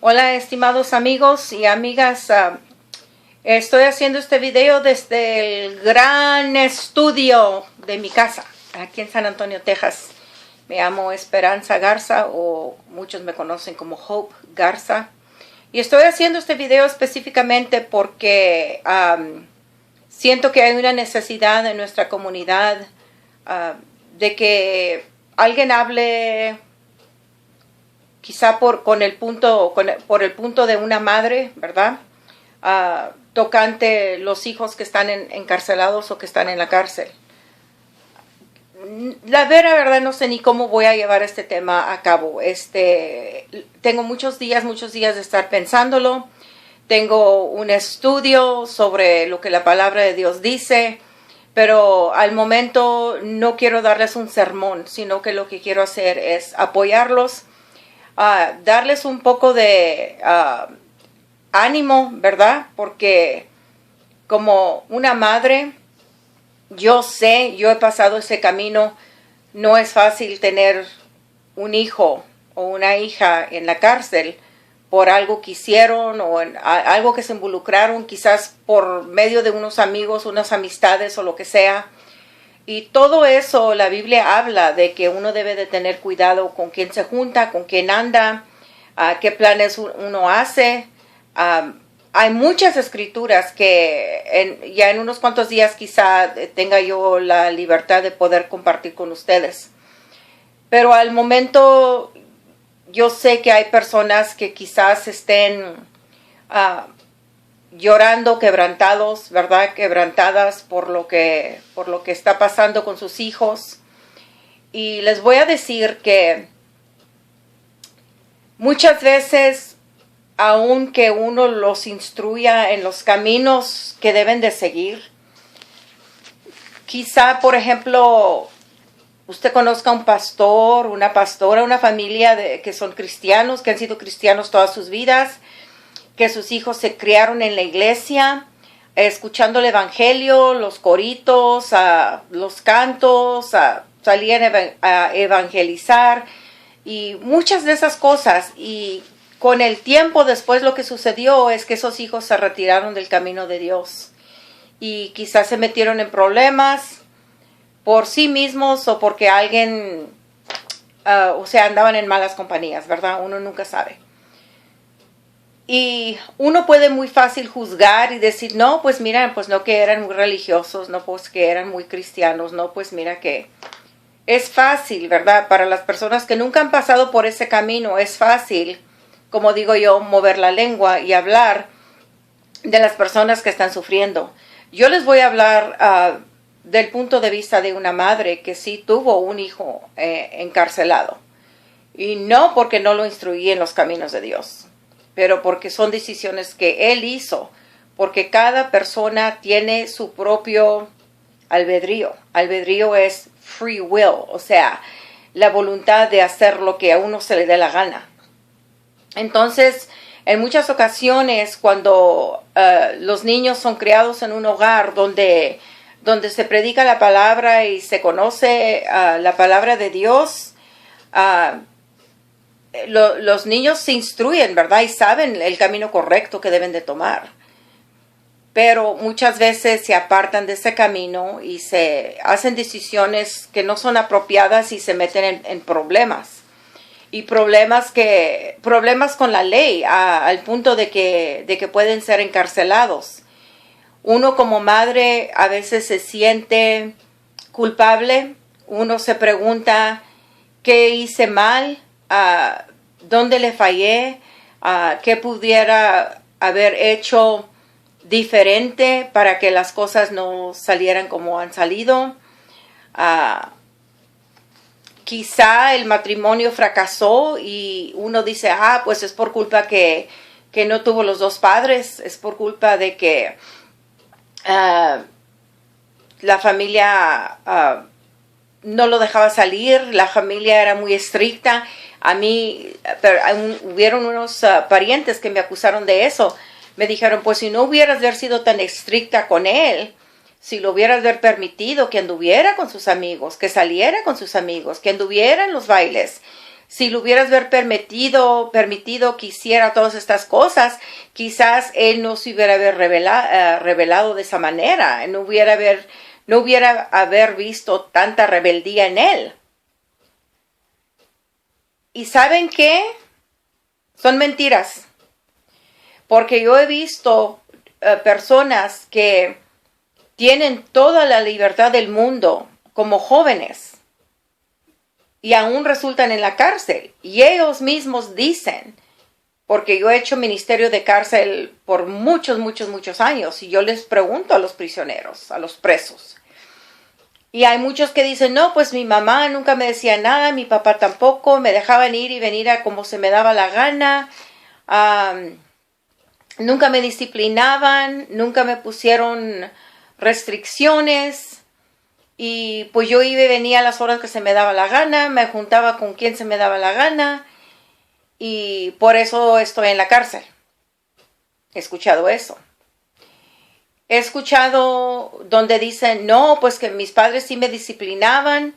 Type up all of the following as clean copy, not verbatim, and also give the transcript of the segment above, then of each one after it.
Hola, estimados amigos y amigas. Estoy haciendo este video desde el gran estudio de mi casa, aquí en San Antonio, Texas. Me llamo Esperanza Garza, o muchos me conocen como Hope Garza. Y estoy haciendo este video específicamente porque siento que hay una necesidad en nuestra comunidad de que alguien hable quizá por el punto de una madre, ¿verdad? Tocante los hijos que están encarcelados o que están en la cárcel. La verdad no sé ni cómo voy a llevar este tema a cabo. Tengo muchos días de estar pensándolo. Tengo un estudio sobre lo que la palabra de Dios dice, pero al momento no quiero darles un sermón, sino que lo que quiero hacer es apoyarlos, darles un poco de ánimo, ¿verdad? Porque como una madre, yo he pasado ese camino. No es fácil tener un hijo o una hija en la cárcel por algo que hicieron o algo que se involucraron, quizás por medio de unos amigos, unas amistades o lo que sea. Y todo eso, la Biblia habla de que uno debe de tener cuidado con quién se junta, con quién anda, qué planes uno hace. Hay muchas escrituras que ya en unos cuantos días quizá tenga yo la libertad de poder compartir con ustedes. Pero al momento yo sé que hay personas que quizás estén llorando, quebrantados, ¿verdad? Quebrantadas por lo que está pasando con sus hijos. Y les voy a decir que muchas veces, aunque uno los instruya en los caminos que deben de seguir, quizá, por ejemplo, usted conozca un pastor, una pastora, una familia que son cristianos, que han sido cristianos todas sus vidas, que sus hijos se criaron en la iglesia, escuchando el evangelio, los coritos, los cantos, salían a evangelizar y muchas de esas cosas. Y con el tiempo después lo que sucedió es que esos hijos se retiraron del camino de Dios y quizás se metieron en problemas por sí mismos o porque alguien, andaban en malas compañías, ¿verdad? Uno nunca sabe. Y uno puede muy fácil juzgar y decir, no, pues mira, pues no que eran muy religiosos, no pues que eran muy cristianos, no pues mira que es fácil, ¿verdad? Para las personas que nunca han pasado por ese camino, es fácil, como digo yo, mover la lengua y hablar de las personas que están sufriendo. Yo les voy a hablar del punto de vista de una madre que sí tuvo un hijo encarcelado. Y no porque no lo instruí en los caminos de Dios, pero porque son decisiones que él hizo, porque cada persona tiene su propio albedrío. Albedrío es free will, o sea, la voluntad de hacer lo que a uno se le dé la gana. Entonces, en muchas ocasiones, cuando los niños son criados en un hogar donde se predica la palabra y se conoce la palabra de Dios, los niños se instruyen, ¿verdad? Y saben el camino correcto que deben de tomar. Pero muchas veces se apartan de ese camino y se hacen decisiones que no son apropiadas y se meten en problemas. Y problemas con la ley, al punto de que pueden ser encarcelados. Uno como madre a veces se siente culpable. Uno se pregunta, ¿qué hice mal? ¿Dónde le fallé? ¿Qué pudiera haber hecho diferente para que las cosas no salieran como han salido? Quizá el matrimonio fracasó y uno dice, pues es por culpa que no tuvo los dos padres, es por culpa de que la familia no lo dejaba salir, la familia era muy estricta. Hubieron unos parientes que me acusaron de eso. Me dijeron, pues si no hubieras sido tan estricta con él, si lo hubieras permitido que anduviera con sus amigos, que saliera con sus amigos, que anduviera en los bailes, Si lo hubieras ver permitido que hiciera todas estas cosas, quizás él no se hubiera revelado de esa manera, no hubiera haber visto tanta rebeldía en él. ¿Y saben qué? Son mentiras. Porque yo he visto personas que tienen toda la libertad del mundo como jóvenes y aún resultan en la cárcel. Y ellos mismos dicen, porque yo he hecho ministerio de cárcel por muchos años, y yo les pregunto a los prisioneros, a los presos. Y hay muchos que dicen, no, pues mi mamá nunca me decía nada, mi papá tampoco, me dejaban ir y venir a como se me daba la gana. Nunca me disciplinaban, nunca me pusieron restricciones. Y pues yo iba y venía a las horas que se me daba la gana, me juntaba con quien se me daba la gana, y por eso estoy en la cárcel. He escuchado eso. He escuchado donde dicen, no, pues que mis padres sí me disciplinaban,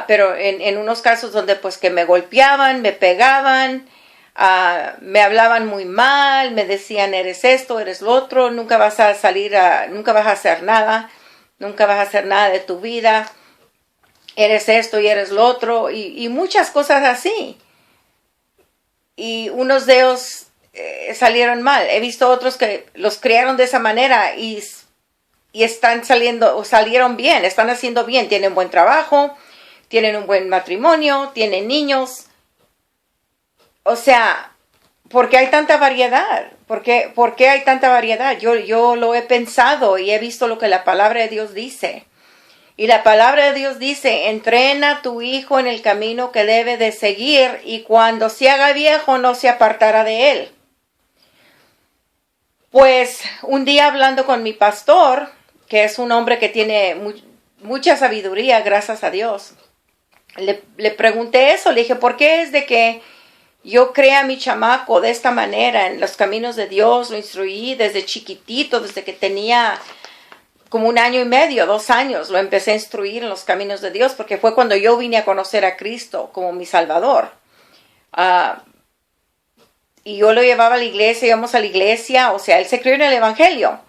pero en unos casos donde pues que me golpeaban, me pegaban, me hablaban muy mal, me decían, eres esto, eres lo otro, nunca vas a hacer nada. Nunca vas a hacer nada de tu vida, eres esto y eres lo otro, y muchas cosas así. Y unos de ellos salieron mal. He visto otros que los criaron de esa manera y están salieron bien, están haciendo bien, tienen buen trabajo, tienen un buen matrimonio, tienen niños. O sea, ¿por qué hay tanta variedad? ¿Por qué hay tanta variedad? Yo lo he pensado y he visto lo que la palabra de Dios dice. Y la palabra de Dios dice, entrena a tu hijo en el camino que debe de seguir, y cuando se haga viejo no se apartará de él. Pues un día hablando con mi pastor, que es un hombre que tiene mucha sabiduría, gracias a Dios, le pregunté eso, le dije, ¿por qué es de que yo creé a mi chamaco de esta manera en los caminos de Dios? Lo instruí desde chiquitito, desde que tenía como 1 año y medio, 2 años. Lo empecé a instruir en los caminos de Dios porque fue cuando yo vine a conocer a Cristo como mi Salvador. Y yo lo llevaba a la iglesia, íbamos a la iglesia, o sea, él se crió en el Evangelio.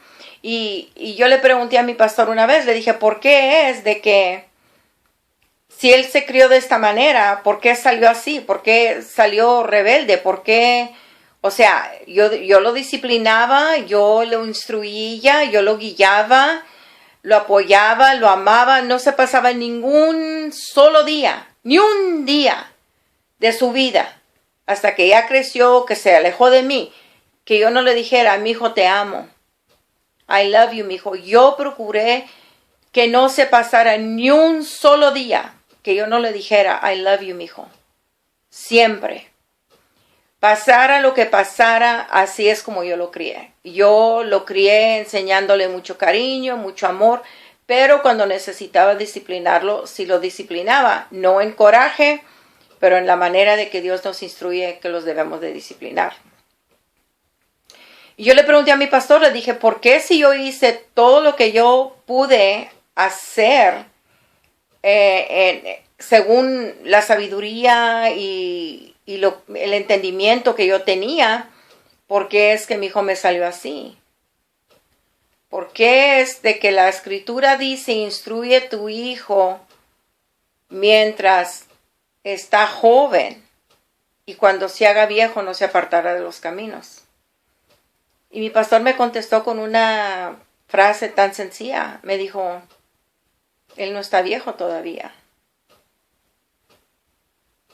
Y yo le pregunté a mi pastor una vez, le dije, ¿por qué es de que si él se crió de esta manera, ¿por qué salió así? ¿Por qué salió rebelde? ¿Por qué? O sea, yo lo disciplinaba, yo lo instruía, yo lo guiaba, lo apoyaba, lo amaba. No se pasaba ningún solo día, ni un día de su vida, hasta que ya creció, que se alejó de mí, que yo no le dijera, mi hijo, te amo. I love you, mi hijo. Yo procuré que no se pasara ni un solo día que yo no le dijera, I love you, mijo. Siempre. Pasara lo que pasara, así es como yo lo crié. Yo lo crié enseñándole mucho cariño, mucho amor, pero cuando necesitaba disciplinarlo, sí lo disciplinaba. No en coraje, pero en la manera de que Dios nos instruye que los debemos de disciplinar. Y yo le pregunté a mi pastor, le dije, ¿por qué si yo hice todo lo que yo pude hacer según la sabiduría y el entendimiento que yo tenía, por qué es que mi hijo me salió así? ¿Por qué es de que la escritura dice, instruye a tu hijo mientras está joven, y cuando se haga viejo no se apartará de los caminos? Y mi pastor me contestó con una frase tan sencilla. Me dijo, él no está viejo todavía.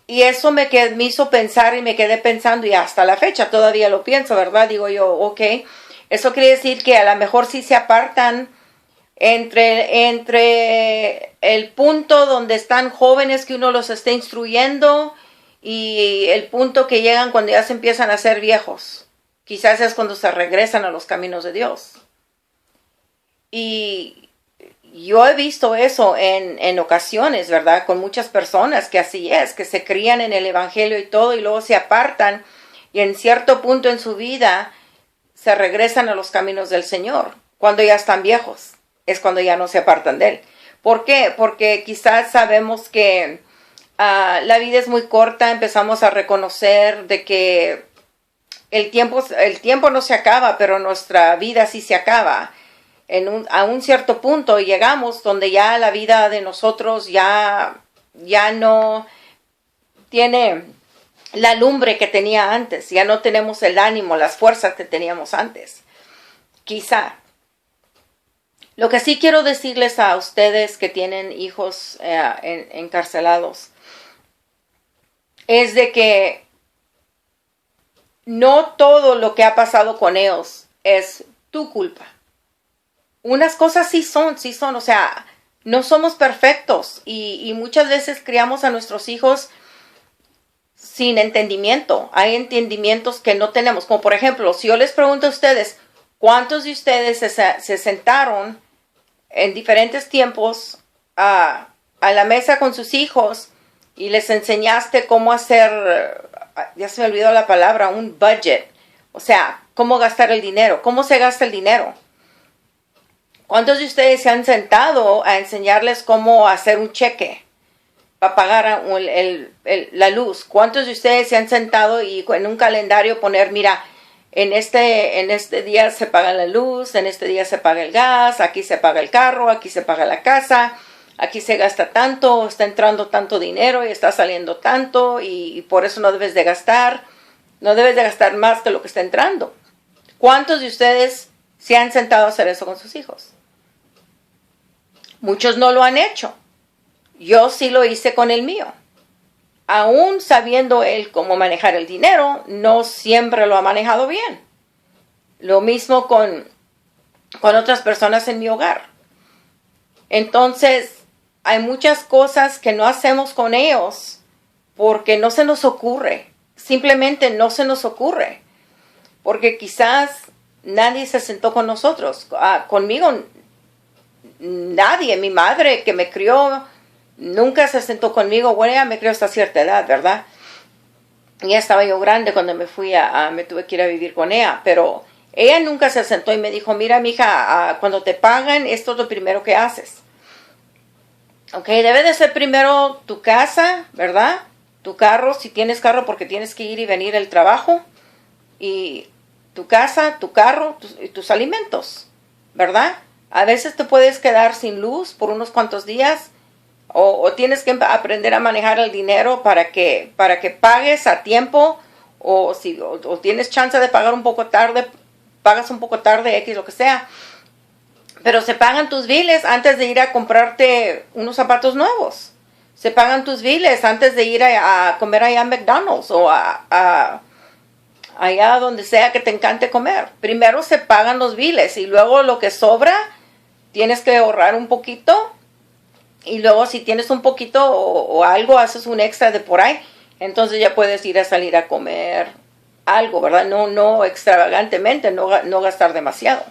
Y eso me hizo pensar, y me quedé pensando, y hasta la fecha todavía lo pienso, ¿verdad? Digo yo, ok, eso quiere decir que a lo mejor sí se apartan entre el punto donde están jóvenes que uno los esté instruyendo y el punto que llegan cuando ya se empiezan a ser viejos. Quizás es cuando se regresan a los caminos de Dios. Y yo he visto eso en ocasiones, ¿verdad? Con muchas personas que así es, que se crían en el Evangelio y todo, y luego se apartan, y en cierto punto en su vida se regresan a los caminos del Señor. Cuando ya están viejos, es cuando ya no se apartan de Él. ¿Por qué? Porque quizás sabemos que La vida es muy corta, empezamos a reconocer de que el tiempo no se acaba, pero nuestra vida sí se acaba. A un cierto punto llegamos donde ya la vida de nosotros ya no tiene la lumbre que tenía antes, ya no tenemos el ánimo, las fuerzas que teníamos antes. Quizá. Lo que sí quiero decirles a ustedes que tienen hijos encarcelados es de que no todo lo que ha pasado con ellos es tu culpa. Unas cosas sí son, o sea, no somos perfectos y muchas veces criamos a nuestros hijos sin entendimiento. Hay entendimientos que no tenemos, como por ejemplo, si yo les pregunto a ustedes, ¿cuántos de ustedes se sentaron en diferentes tiempos a la mesa con sus hijos y les enseñaste cómo hacer, ya se me olvidó la palabra, un budget? O sea, cómo gastar el dinero, cómo se gasta el dinero. ¿Cuántos de ustedes se han sentado a enseñarles cómo hacer un cheque para pagar la luz? ¿Cuántos de ustedes se han sentado y en un calendario poner, mira, en este día se paga la luz, en este día se paga el gas, aquí se paga el carro, aquí se paga la casa, aquí se gasta tanto, está entrando tanto dinero y está saliendo tanto y por eso no debes de gastar más que lo que está entrando? ¿Cuántos de ustedes se han sentado a hacer eso con sus hijos? Muchos no lo han hecho. Yo sí lo hice con el mío. Aún sabiendo él cómo manejar el dinero, no siempre lo ha manejado bien. Lo mismo con otras personas en mi hogar. Entonces, hay muchas cosas que no hacemos con ellos porque no se nos ocurre. Simplemente no se nos ocurre. Porque quizás nadie se sentó con nosotros. Conmigo, nadie. Mi madre que me crió nunca se sentó conmigo. Bueno, ella me crió hasta cierta edad, ¿verdad? Ya estaba yo grande cuando me tuve que ir a vivir con ella. Pero ella nunca se sentó y me dijo, mira, mija, cuando te pagan, esto es lo primero que haces. Ok, debe de ser primero tu casa, ¿verdad? Tu carro, si tienes carro, porque tienes que ir y venir al trabajo. Y tu casa, tu carro y tus alimentos, ¿verdad? A veces te puedes quedar sin luz por unos cuantos días o tienes que aprender a manejar el dinero para que pagues a tiempo o tienes chance de pagar un poco tarde, pagas un poco tarde, X, lo que sea. Pero se pagan tus biles antes de ir a comprarte unos zapatos nuevos. Se pagan tus biles antes de ir a comer allá a McDonald's o allá donde sea que te encante comer. Primero se pagan los biles y luego lo que sobra tienes que ahorrar un poquito y luego si tienes un poquito o algo, haces un extra de por ahí, entonces ya puedes ir a salir a comer algo, ¿verdad? No extravagantemente, no gastar demasiado.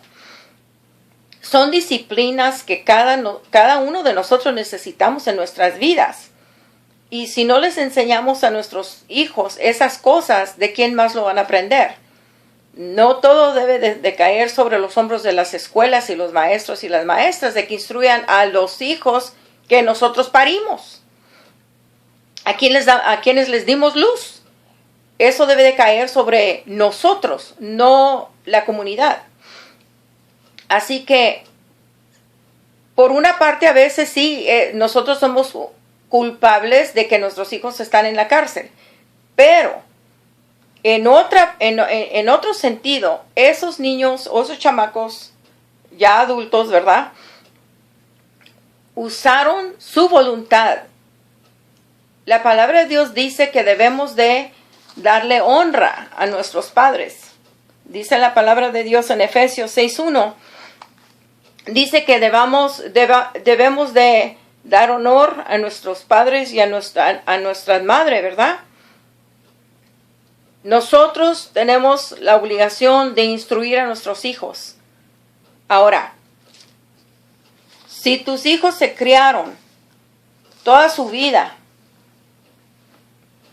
Son disciplinas que cada uno de nosotros necesitamos en nuestras vidas. Y si no les enseñamos a nuestros hijos esas cosas, ¿de quién más lo van a aprender? No todo debe de caer sobre los hombros de las escuelas y los maestros y las maestras, de que instruyan a los hijos que nosotros parimos. A quienes les dimos luz. Eso debe de caer sobre nosotros, no la comunidad. Así que, por una parte, a veces sí, nosotros somos culpables de que nuestros hijos están en la cárcel. Pero, en otro sentido, esos niños o esos chamacos, ya adultos, ¿verdad? Usaron su voluntad. La palabra de Dios dice que debemos de darle honra a nuestros padres. Dice la palabra de Dios en Efesios 6:1. Dice que debemos de dar honor a nuestros padres y a nuestra madre, ¿verdad? Nosotros tenemos la obligación de instruir a nuestros hijos. Ahora, si tus hijos se criaron toda su vida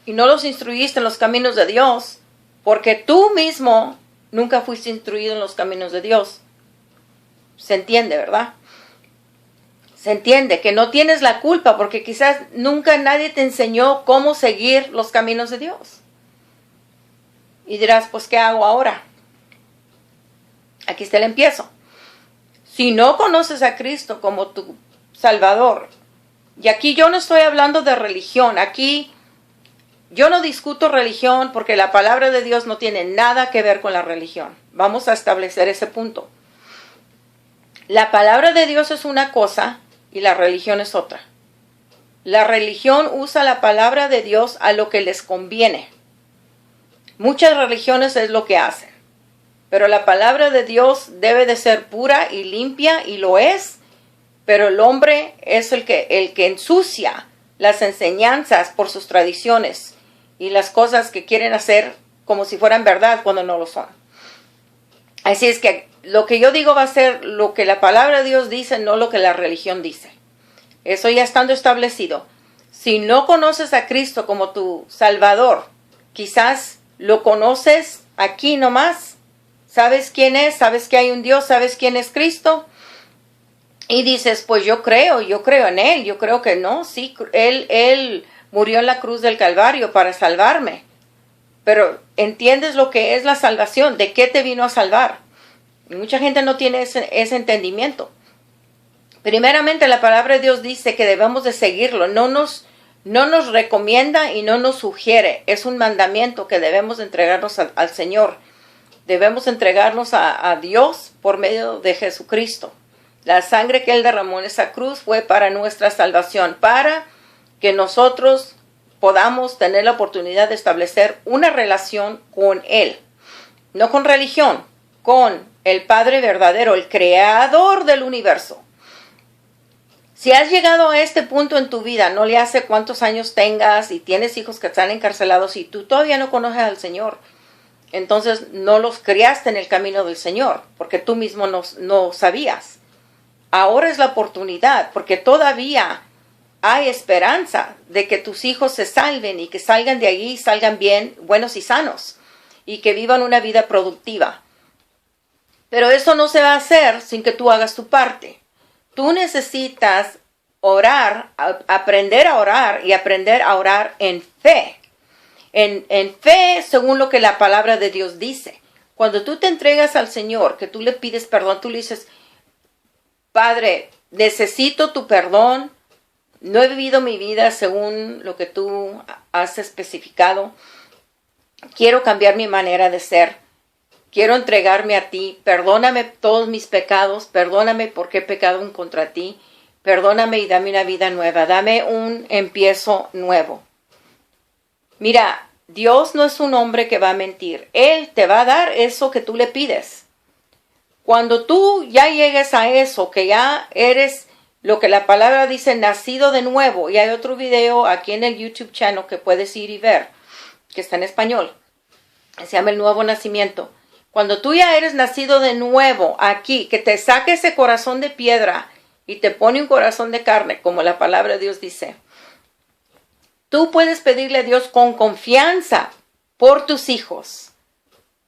y no los instruiste en los caminos de Dios, porque tú mismo nunca fuiste instruido en los caminos de Dios, se entiende, ¿verdad? Se entiende que no tienes la culpa porque quizás nunca nadie te enseñó cómo seguir los caminos de Dios. Y dirás, pues, ¿qué hago ahora? Aquí está el empiezo. Si no conoces a Cristo como tu Salvador, y aquí yo no estoy hablando de religión, aquí yo no discuto religión porque la palabra de Dios no tiene nada que ver con la religión. Vamos a establecer ese punto. La palabra de Dios es una cosa y la religión es otra. La religión usa la palabra de Dios a lo que les conviene. Muchas religiones es lo que hacen. Pero la palabra de Dios debe de ser pura y limpia, y lo es. Pero el hombre es el que ensucia las enseñanzas por sus tradiciones y las cosas que quieren hacer como si fueran verdad cuando no lo son. Así es que lo que yo digo va a ser lo que la palabra de Dios dice, no lo que la religión dice. Eso ya estando establecido. Si no conoces a Cristo como tu Salvador, quizás lo conoces aquí nomás. ¿Sabes quién es? ¿Sabes que hay un Dios? ¿Sabes quién es Cristo? Y dices, pues yo creo en Él. Yo creo que no, sí, Él murió en la cruz del Calvario para salvarme. Pero ¿entiendes lo que es la salvación? ¿De qué te vino a salvar? Y mucha gente no tiene ese entendimiento. Primeramente, la palabra de Dios dice que debemos de seguirlo. No nos recomienda y no nos sugiere. Es un mandamiento que debemos entregarnos al Señor. Debemos entregarnos a Dios por medio de Jesucristo. La sangre que Él derramó en esa cruz fue para nuestra salvación, para que nosotros podamos tener la oportunidad de establecer una relación con Él. No con religión, con el Padre verdadero, el creador del universo. Si has llegado a este punto en tu vida, no le hace cuántos años tengas y tienes hijos que están encarcelados y tú todavía no conoces al Señor, entonces no los criaste en el camino del Señor, porque tú mismo no sabías. Ahora es la oportunidad, porque todavía hay esperanza de que tus hijos se salven y que salgan de allí, salgan bien, buenos y sanos, y que vivan una vida productiva. Pero eso no se va a hacer sin que tú hagas tu parte. Tú necesitas orar, aprender a orar y aprender a orar en fe. En fe según lo que la palabra de Dios dice. Cuando tú te entregas al Señor, que tú le pides perdón, tú le dices, Padre, necesito tu perdón, no he vivido mi vida según lo que tú has especificado, quiero cambiar mi manera de ser, quiero entregarme a ti, perdóname todos mis pecados, perdóname porque he pecado en contra ti, perdóname y dame una vida nueva, dame un empiezo nuevo. Mira, Dios no es un hombre que va a mentir. Él te va a dar eso que tú le pides. Cuando tú ya llegues a eso, que ya eres lo que la palabra dice, nacido de nuevo, y hay otro video aquí en el YouTube channel que puedes ir y ver, que está en español, se llama El Nuevo Nacimiento. Cuando tú ya eres nacido de nuevo aquí, que te saque ese corazón de piedra y te pone un corazón de carne, como la palabra de Dios dice, tú puedes pedirle a Dios con confianza por tus hijos.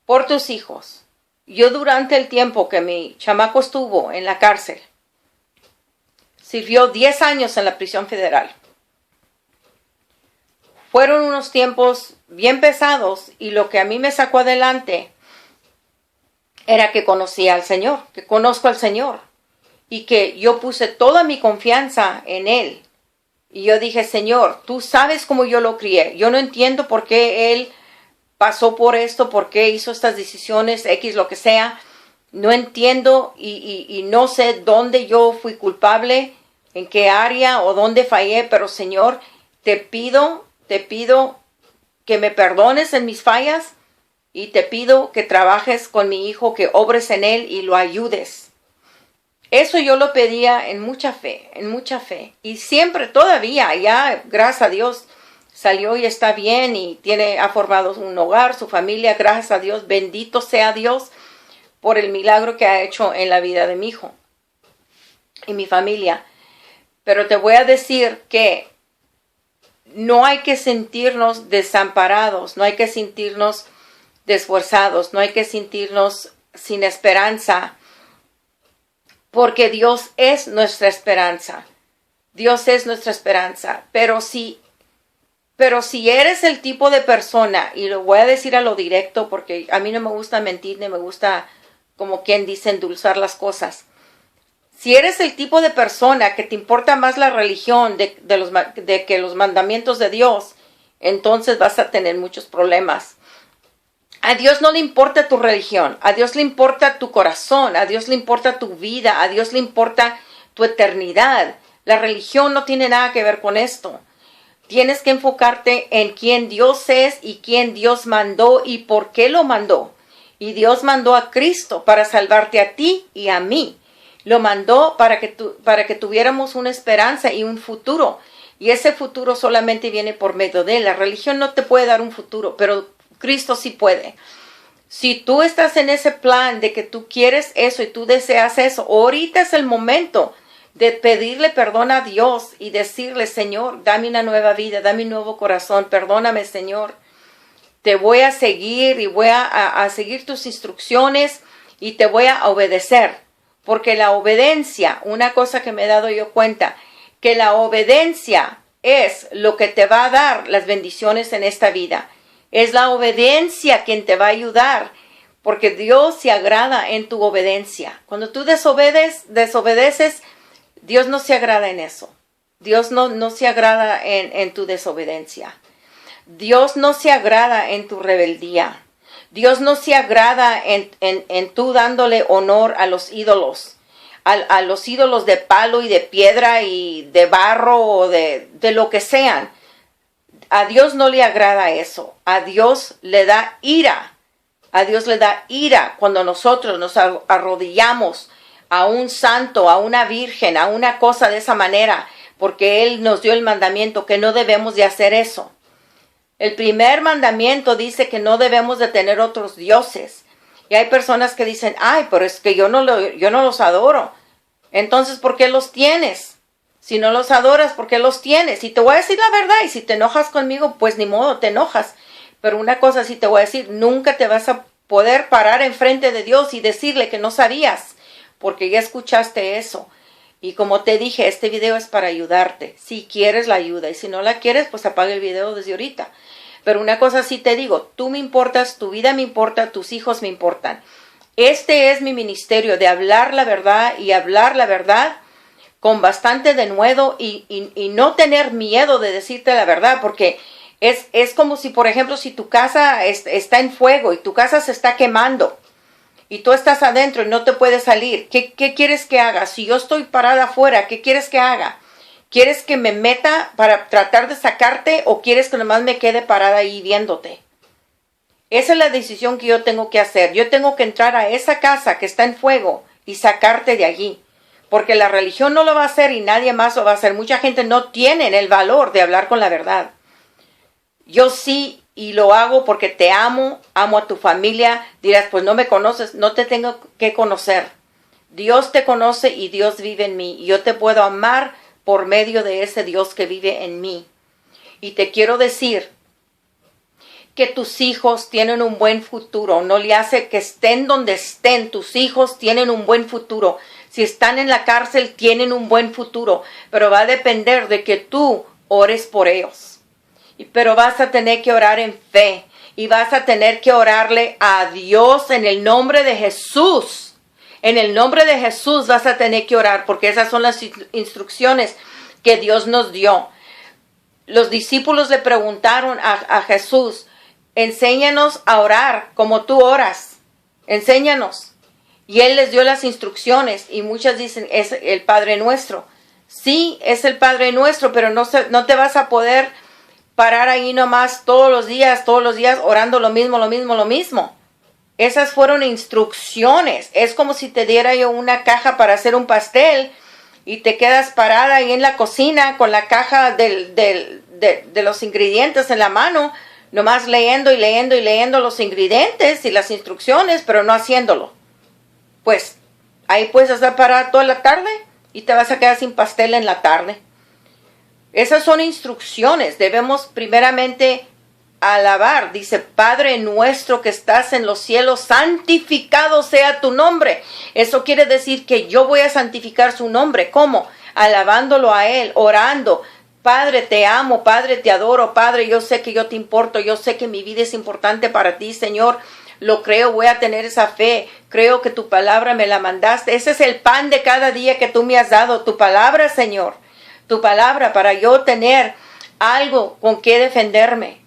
Por tus hijos. Yo durante el tiempo que mi chamaco estuvo en la cárcel, sirvió 10 años en la prisión federal. Fueron unos tiempos bien pesados y lo que a mí me sacó adelante era que conocía al Señor, que conozco al Señor y que yo puse toda mi confianza en Él. Y yo dije, Señor, tú sabes cómo yo lo crié. Yo no entiendo por qué Él pasó por esto, por qué hizo estas decisiones, X, lo que sea. No entiendo y no sé dónde yo fui culpable, en qué área o dónde fallé, pero Señor, te pido que me perdones en mis fallas y te pido que trabajes con mi hijo, que obres en él y lo ayudes. Eso yo lo pedía en mucha fe. Y siempre, todavía, ya, gracias a Dios, salió y está bien y ha formado un hogar, su familia, gracias a Dios, bendito sea Dios por el milagro que ha hecho en la vida de mi hijo y mi familia. Pero te voy a decir que no hay que sentirnos desamparados, no hay que sentirnos desfuerzados, no hay que sentirnos sin esperanza, porque Dios es nuestra esperanza. Dios es nuestra esperanza. Pero si eres el tipo de persona, y lo voy a decir a lo directo porque a mí no me gusta mentir, ni me gusta, como quien dice, endulzar las cosas. Si eres el tipo de persona que te importa más la religión de que los mandamientos de Dios, entonces vas a tener muchos problemas. A Dios no le importa tu religión, a Dios le importa tu corazón, a Dios le importa tu vida, a Dios le importa tu eternidad. La religión no tiene nada que ver con esto. Tienes que enfocarte en quién Dios es y quién Dios mandó y por qué lo mandó. Y Dios mandó a Cristo para salvarte a ti y a mí. Lo mandó para que tuviéramos una esperanza y un futuro. Y ese futuro solamente viene por medio de él. La religión no te puede dar un futuro, pero Cristo sí puede. Si tú estás en ese plan de que tú quieres eso y tú deseas eso, ahorita es el momento de pedirle perdón a Dios y decirle: Señor, dame una nueva vida, dame un nuevo corazón, perdóname, Señor. Te voy a seguir y voy a seguir tus instrucciones y te voy a obedecer. Porque la obediencia, una cosa que me he dado yo cuenta, que la obediencia es lo que te va a dar las bendiciones en esta vida. Es la obediencia quien te va a ayudar, porque Dios se agrada en tu obediencia. Cuando tú desobedeces, Dios no se agrada en eso. Dios no se agrada en tu desobediencia. Dios no se agrada en tu rebeldía. Dios no se agrada en tú dándole honor a los ídolos. A los ídolos de palo y de piedra y de barro o de lo que sean. A Dios no le agrada eso. A Dios le da ira. A Dios le da ira cuando nosotros nos arrodillamos a un santo, a una virgen, a una cosa de esa manera, porque Él nos dio el mandamiento que no debemos de hacer eso. El primer mandamiento dice que no debemos de tener otros dioses. Y hay personas que dicen: ay, pero es que yo no los adoro. Entonces, ¿por qué los tienes? Si no los adoras, ¿por qué los tienes? Y te voy a decir la verdad, y si te enojas conmigo, pues ni modo, te enojas. Pero una cosa sí te voy a decir: nunca te vas a poder parar enfrente de Dios y decirle que no sabías, porque ya escuchaste eso. Y como te dije, este video es para ayudarte, si quieres la ayuda. Y si no la quieres, pues apaga el video desde ahorita. Pero una cosa sí te digo: tú me importas, tu vida me importa, tus hijos me importan. Este es mi ministerio, de hablar la verdad y hablar la verdad con bastante denuedo y no tener miedo de decirte la verdad, porque es como si, por ejemplo, si tu casa está en fuego y tu casa se está quemando y tú estás adentro y no te puedes salir. ¿Qué quieres que haga? Si yo estoy parada afuera, ¿qué quieres que haga? ¿Quieres que me meta para tratar de sacarte o quieres que nomás me quede parada ahí viéndote? Esa es la decisión que yo tengo que hacer. Yo tengo que entrar a esa casa que está en fuego y sacarte de allí. Porque la religión no lo va a hacer y nadie más lo va a hacer. Mucha gente no tiene el valor de hablar con la verdad. Yo sí, y lo hago porque te amo a tu familia. Dirás: pues no me conoces, no te tengo que conocer. Dios te conoce y Dios vive en mí. Y yo te puedo amar por medio de ese Dios que vive en mí. Y te quiero decir que tus hijos tienen un buen futuro. No le hace que estén donde estén. Tus hijos tienen un buen futuro. Si están en la cárcel, tienen un buen futuro. Pero va a depender de que tú ores por ellos. Pero vas a tener que orar en fe. Y vas a tener que orarle a Dios en el nombre de Jesús. En el nombre de Jesús vas a tener que orar, porque esas son las instrucciones que Dios nos dio. Los discípulos le preguntaron a Jesús: enséñanos a orar como tú oras. Enséñanos. Y Él les dio las instrucciones. Y muchas dicen: es el Padre Nuestro. Sí, es el Padre Nuestro, pero no te vas a poder parar ahí nomás todos los días, orando lo mismo. Esas fueron instrucciones. Es como si te diera yo una caja para hacer un pastel y te quedas parada ahí en la cocina con la caja de los ingredientes en la mano, nomás leyendo los ingredientes y las instrucciones, pero no haciéndolo. Pues ahí puedes estar parada toda la tarde y te vas a quedar sin pastel en la tarde. Esas son instrucciones. Debemos primeramente alabar. Dice, Padre nuestro que estás en los cielos, santificado sea tu nombre. Eso quiere decir que yo voy a santificar su nombre. ¿Cómo? Alabándolo a Él, orando. Padre, te amo, Padre, te adoro, Padre, yo sé que yo te importo, yo sé que mi vida es importante para ti, Señor. Lo creo, voy a tener esa fe. Creo que tu palabra me la mandaste. Ese es el pan de cada día que tú me has dado. Tu palabra, Señor. Tu palabra para yo tener algo con que defenderme.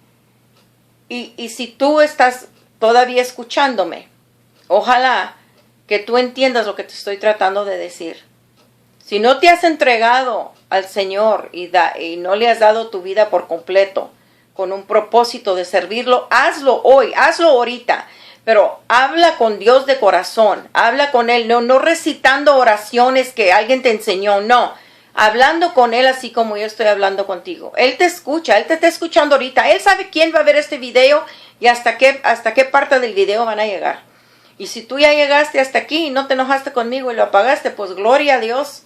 Y si tú estás todavía escuchándome, ojalá que tú entiendas lo que te estoy tratando de decir. Si no te has entregado al Señor y no le has dado tu vida por completo, con un propósito de servirlo, hazlo hoy, hazlo ahorita. Pero habla con Dios de corazón, habla con Él, no recitando oraciones que alguien te enseñó, no. Hablando con Él así como yo estoy hablando contigo. Él te escucha, Él te está escuchando ahorita. Él sabe quién va a ver este video y hasta qué parte del video van a llegar. Y si tú ya llegaste hasta aquí y no te enojaste conmigo y lo apagaste, pues gloria a Dios.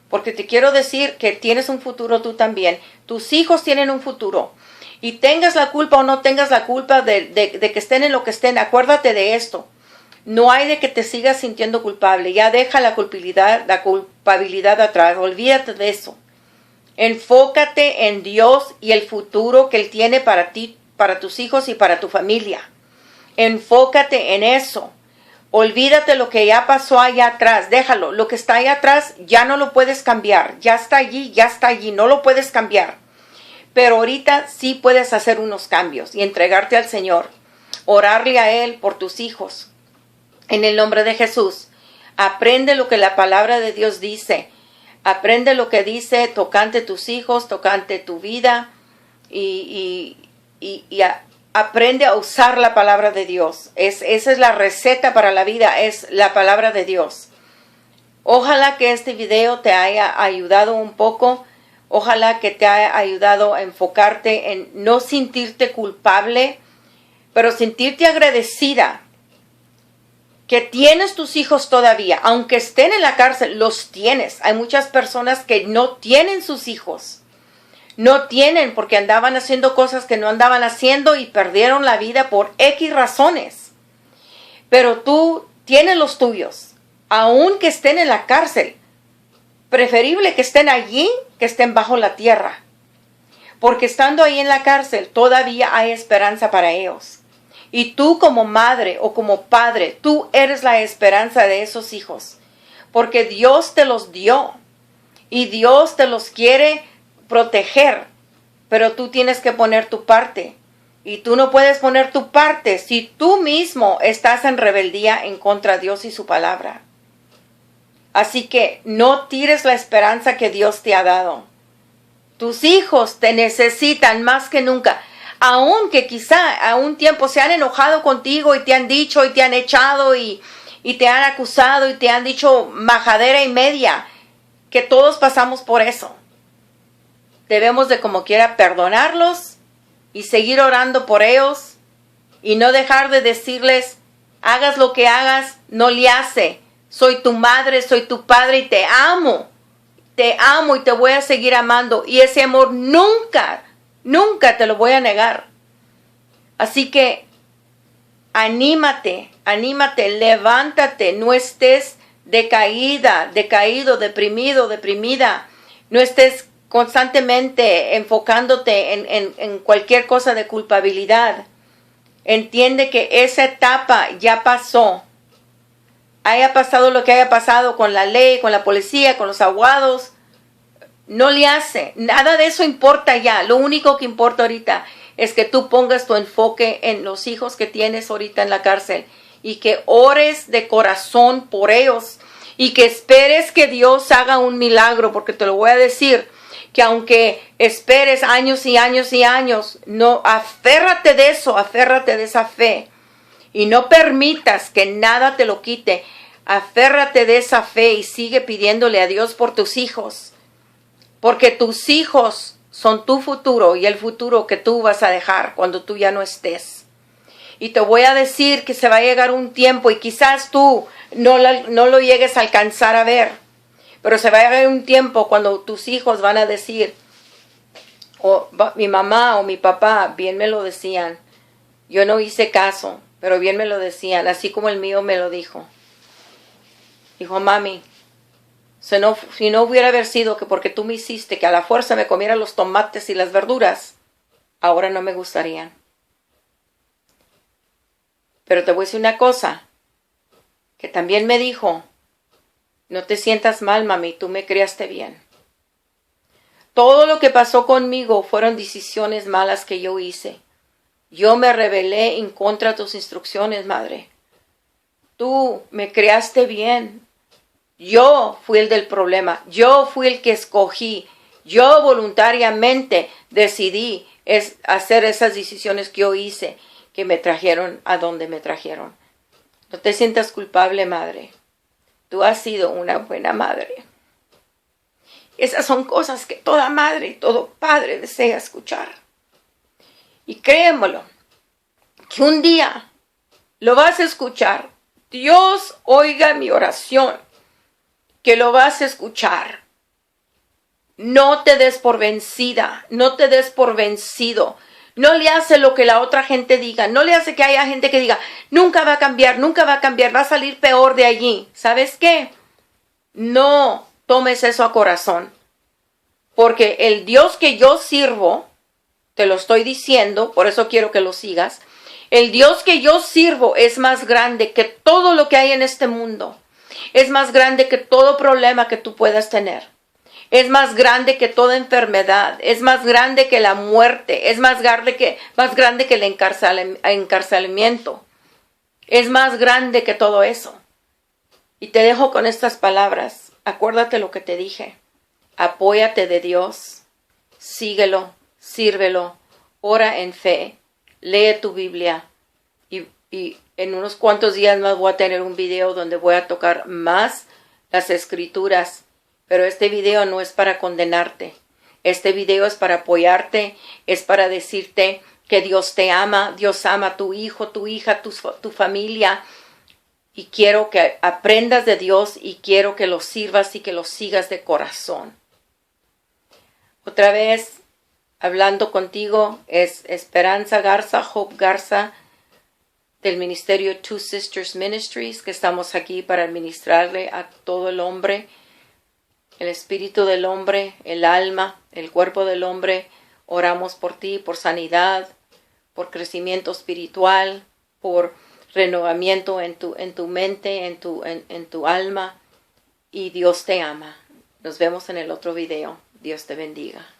Porque te quiero decir que tienes un futuro tú también. Tus hijos tienen un futuro. Y tengas la culpa o no tengas la culpa de que estén en lo que estén, acuérdate de esto. No hay de que te sigas sintiendo culpable. Ya deja la culpabilidad atrás. Olvídate de eso. Enfócate en Dios y el futuro que Él tiene para ti, para tus hijos y para tu familia. Enfócate en eso. Olvídate lo que ya pasó allá atrás. Déjalo. Lo que está allá atrás ya no lo puedes cambiar. Ya está allí. No lo puedes cambiar. Pero ahorita sí puedes hacer unos cambios y entregarte al Señor. Orarle a Él por tus hijos. En el nombre de Jesús. Aprende lo que la palabra de Dios dice. Aprende lo que dice tocante tus hijos, tocante tu vida. Aprende a usar la palabra de Dios. Esa es la receta para la vida, es la palabra de Dios. Ojalá que este video te haya ayudado un poco. Ojalá que te haya ayudado a enfocarte en no sentirte culpable, pero sentirte agradecida que tienes tus hijos todavía. Aunque estén en la cárcel, los tienes. Hay muchas personas que no tienen sus hijos. No tienen porque andaban haciendo cosas que no andaban haciendo y perdieron la vida por X razones. Pero tú tienes los tuyos, aunque estén en la cárcel. Preferible que estén allí que estén bajo la tierra. Porque estando ahí en la cárcel todavía hay esperanza para ellos. Y tú como madre o como padre, tú eres la esperanza de esos hijos. Porque Dios te los dio. Y Dios te los quiere proteger, pero tú tienes que poner tu parte. Y tú no puedes poner tu parte si tú mismo estás en rebeldía en contra de Dios y su palabra. Así que no tires la esperanza que Dios te ha dado. Tus hijos te necesitan más que nunca. Aunque quizá a un tiempo se han enojado contigo y te han dicho y te han echado y te han acusado y te han dicho majadera y media, que todos pasamos por eso. Debemos de como quiera perdonarlos y seguir orando por ellos y no dejar de decirles, hagas lo que hagas, no le hace. Soy tu madre, soy tu padre y te amo y te voy a seguir amando. Y ese amor nunca te lo voy a negar. Así que anímate, levántate, no estés decaído, deprimido, deprimida. No estés constantemente enfocándote en cualquier cosa de culpabilidad. Entiende que esa etapa ya pasó. Haya pasado lo que haya pasado con la ley, con la policía, con los abogados, no le hace. Nada de eso importa ya. Lo único que importa ahorita es que tú pongas tu enfoque en los hijos que tienes ahorita en la cárcel y que ores de corazón por ellos y que esperes que Dios haga un milagro, porque te lo voy a decir, que aunque esperes años y años y años, no, aférrate de eso, aférrate de esa fe. Y no permitas que nada te lo quite. Aférrate de esa fe y sigue pidiéndole a Dios por tus hijos. Porque tus hijos son tu futuro y el futuro que tú vas a dejar cuando tú ya no estés. Y te voy a decir que se va a llegar un tiempo y quizás tú no lo llegues a alcanzar a ver. Pero se va a llegar un tiempo cuando tus hijos van a decir, mi mamá o mi papá, bien me lo decían, Yo no hice caso, pero bien me lo decían, así como el mío me lo dijo. Dijo, mami, si no hubiera haber sido que porque tú me hiciste que a la fuerza me comiera los tomates y las verduras, ahora no me gustarían. Pero te voy a decir una cosa, que también me dijo, no te sientas mal, mami, tú me criaste bien. Todo lo que pasó conmigo fueron decisiones malas que yo hice. Yo me rebelé en contra de tus instrucciones, madre. Tú me criaste bien. Yo fui el del problema. Yo fui el que escogí. Yo voluntariamente decidí hacer esas decisiones que yo hice, que me trajeron a donde me trajeron. No te sientas culpable, madre. Tú has sido una buena madre. Esas son cosas que toda madre y todo padre desea escuchar. Y créemelo, que un día lo vas a escuchar. Dios oiga mi oración, que lo vas a escuchar. No te des por vencida, no te des por vencido. No le hace lo que la otra gente diga. No le hace que haya gente que diga, nunca va a cambiar, va a salir peor de allí. ¿Sabes qué? No tomes eso a corazón. Porque el Dios que yo sirvo, te lo estoy diciendo, por eso quiero que lo sigas. El Dios que yo sirvo es más grande que todo lo que hay en este mundo. Es más grande que todo problema que tú puedas tener. Es más grande que toda enfermedad. Es más grande que la muerte. Es más grande que el encarcelamiento. Es más grande que todo eso. Y te dejo con estas palabras. Acuérdate lo que te dije. Apóyate de Dios. Síguelo. Sírvelo. Ora en fe. Lee tu Biblia. Y en unos cuantos días más voy a tener un video donde voy a tocar más las escrituras. Pero este video no es para condenarte. Este video es para apoyarte. Es para decirte que Dios te ama. Dios ama a tu hijo, tu hija, tu familia. Y quiero que aprendas de Dios y quiero que lo sirvas y que lo sigas de corazón. Otra vez, hablando contigo, es Esperanza Garza, Hope Garza, del ministerio Two Sisters Ministries, que estamos aquí para administrarle a todo el hombre, el espíritu del hombre, el alma, el cuerpo del hombre. Oramos por ti, por sanidad, por crecimiento espiritual, por renovamiento en tu mente, en tu alma. Y Dios te ama. Nos vemos en el otro video. Dios te bendiga.